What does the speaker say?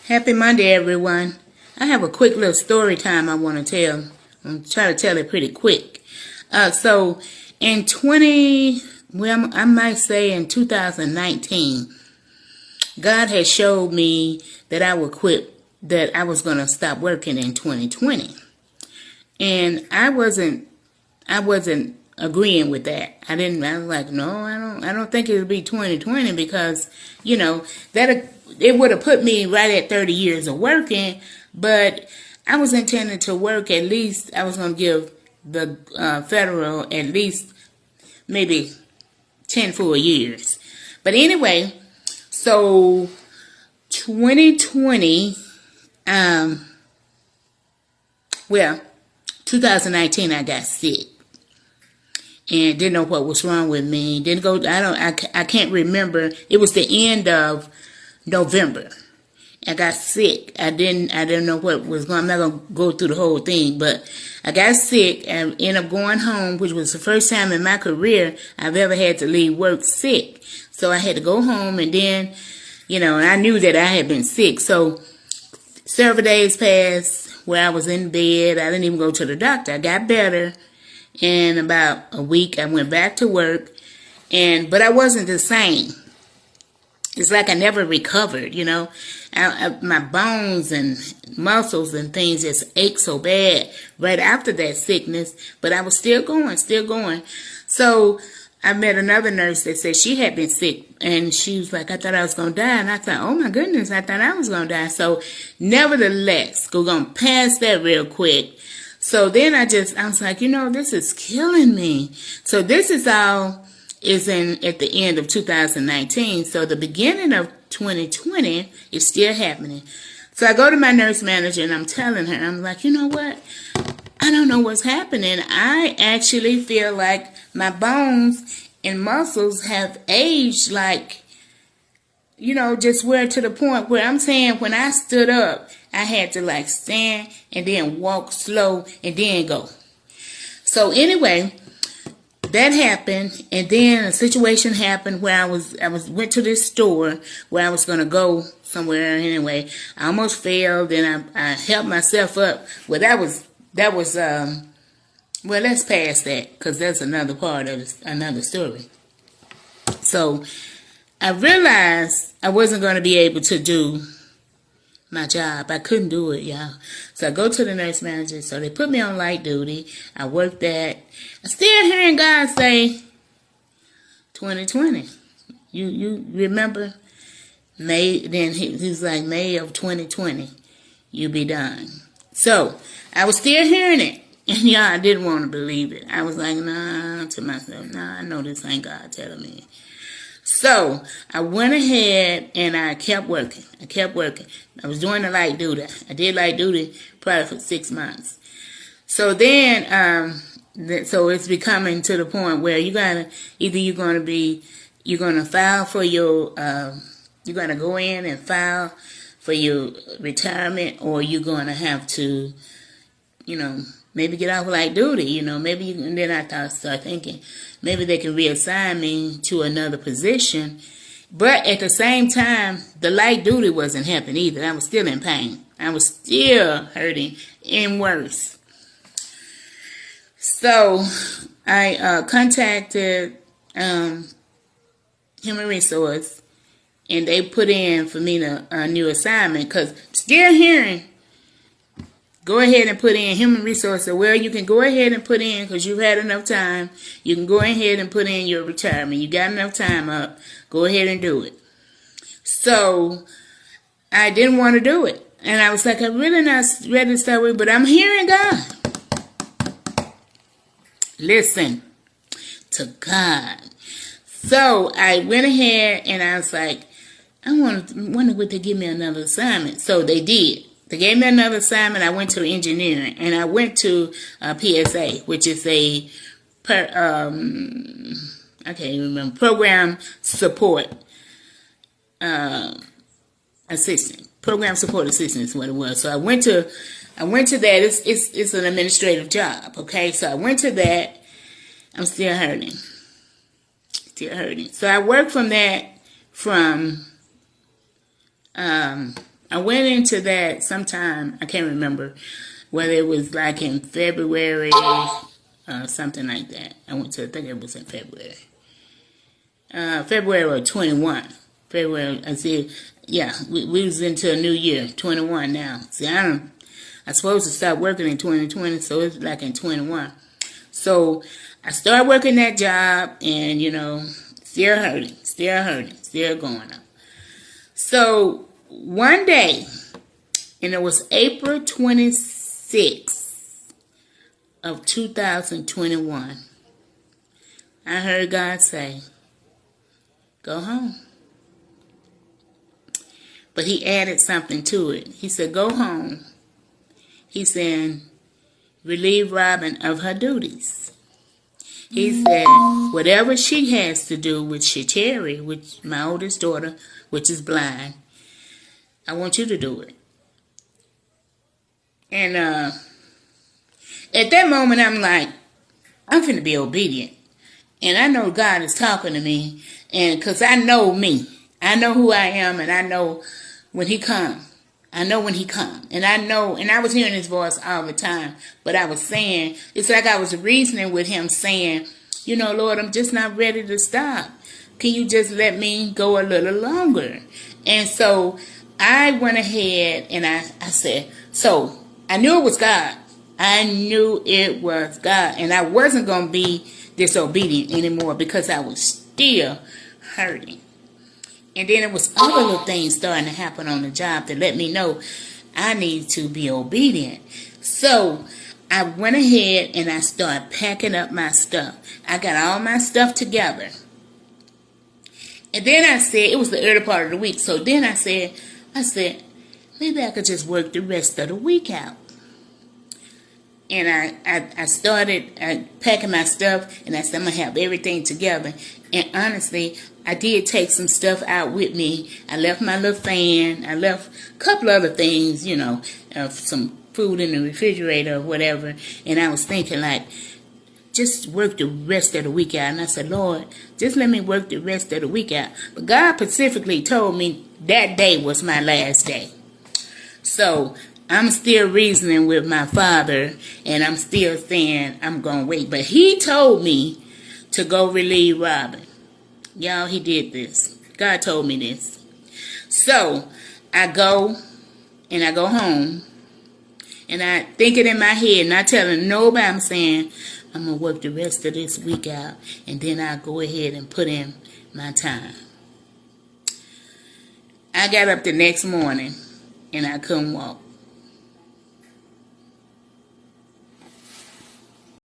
Happy Monday, everyone. I have a quick little story time I want to tell. I'm going to try to tell it pretty quick. So in I might say in 2019, God had showed me that I would quit, that I was going to stop working in 2020. And I wasn't agreeing with that. I was like, no, I don't think it'll be 2020 because, that it would have put me right at 30 years of working, but I was intending to work at least, I was going to give the federal at least maybe 10 full years. But anyway, so 2020, 2019 I got sick. And didn't know what was wrong with me. I can't remember. It was the end of November. I got sick. I didn't know what was going on. I'm not going to go through the whole thing, but I got sick and ended up going home, which was the first time in my career I've ever had to leave work sick. So I had to go home, and then, I knew that I had been sick. So several days passed where I was in bed. I didn't even go to the doctor. I got better. In about a week, I went back to work, but I wasn't the same. It's like I never recovered, my bones and muscles and things just ached so bad right after that sickness, but I was still going. So I met another nurse that said she had been sick, and she was like, I thought I was going to die. And I thought, oh my goodness, I thought I was going to die. So nevertheless, we're going to pass that real quick. So then I was like, this is killing me. So this is all at the end of 2019. So the beginning of 2020 is still happening. So I go to my nurse manager and I'm telling her, I'm like, you know what? I don't know what's happening. I actually feel like my bones and muscles have aged just to the point where I'm saying when I stood up, I had to stand and then walk slow and then go. So anyway, that happened, and then a situation happened where I went to this store where I was going to go somewhere anyway. I almost failed, and I helped myself up. Well, let's pass that because that's another part of another story. So I realized I wasn't going to be able to do my job. I couldn't do it, y'all. So I go to the nurse manager. So they put me on light duty. I worked that. I'm still hearing God say 2020. You remember May? Then he's like, May of 2020, you be done. So I was still hearing it. And I didn't want to believe it. I was like, nah, to myself, nah, I know this ain't God telling me. So I went ahead and I kept working. I was doing the light duty. I did light duty probably for 6 months. So then, so it's becoming to the point where you're going to file for your, you're going to go in and file for your retirement, or you're going to have to, maybe get off light duty, maybe and then I start thinking, maybe they can reassign me to another position. But at the same time, the light duty wasn't helping either. I was still in pain. I was still hurting and worse. So I contacted Human Resource, and they put in for me a new assignment because still hearing, go ahead and put in Human Resources. Well, you can go ahead and put in because you've had enough time. You can go ahead and put in your retirement. You got enough time up. Go ahead and do it. So I didn't want to do it. And I was like, I'm really not ready to start with, but I'm hearing God. Listen to God. So I went ahead and I was like, I wonder would they give me another assignment. So they did. They gave me another assignment. I went to engineering, and I went to PSA, which is I can't even remember, program support assistant. Program support assistant is what it was. So I went to that. It's an administrative job. Okay, so I went to that. I'm still hurting. So I worked from that from I went into that sometime, I can't remember, whether it was like in February, something like that. I think it was in February. February of 21. February, I said, yeah, we was into a new year, 21 now. See, I'm supposed to start working in 2020, so it's like in 21. So I started working that job, and, still hurting, still going on. So one day, and it was April 26th of 2021, I heard God say, go home. But he added something to it. He said, go home. He said, relieve Robin of her duties. He said, whatever she has to do with Shateri, which my oldest daughter, which is blind, I want you to do it. And at that moment, I'm like, I'm finna be obedient. And I know God is talking to me, and because I know me. I know who I am, and I know when he comes. I know when he comes. And I know, and I was hearing his voice all the time, but I was saying, it's like I was reasoning with him saying, Lord, I'm just not ready to stop. Can you just let me go a little longer? And so I went ahead and I said, so I knew it was God. I knew it was God. And I wasn't going to be disobedient anymore because I was still hurting. And then it was other little things starting to happen on the job that let me know I need to be obedient. So I went ahead and I started packing up my stuff. I got all my stuff together. And then I said, it was the early part of the week. So then I said, maybe I could just work the rest of the week out. And I started packing my stuff, and I said, I'm going to have everything together. And honestly, I did take some stuff out with me. I left my little fan. I left a couple other things, some food in the refrigerator or whatever. And I was thinking, like, just work the rest of the week out. And I said, Lord, just let me work the rest of the week out. But God specifically told me that day was my last day. So I'm still reasoning with my father, and I'm still saying I'm going to wait. But he told me to go relieve Robin. Y'all, he did this. God told me this. So I go, and I go home, and I think it in my head, not telling nobody. I'm saying, I'm going to work the rest of this week out, and then I'll go ahead and put in my time. I got up the next morning, and I couldn't walk.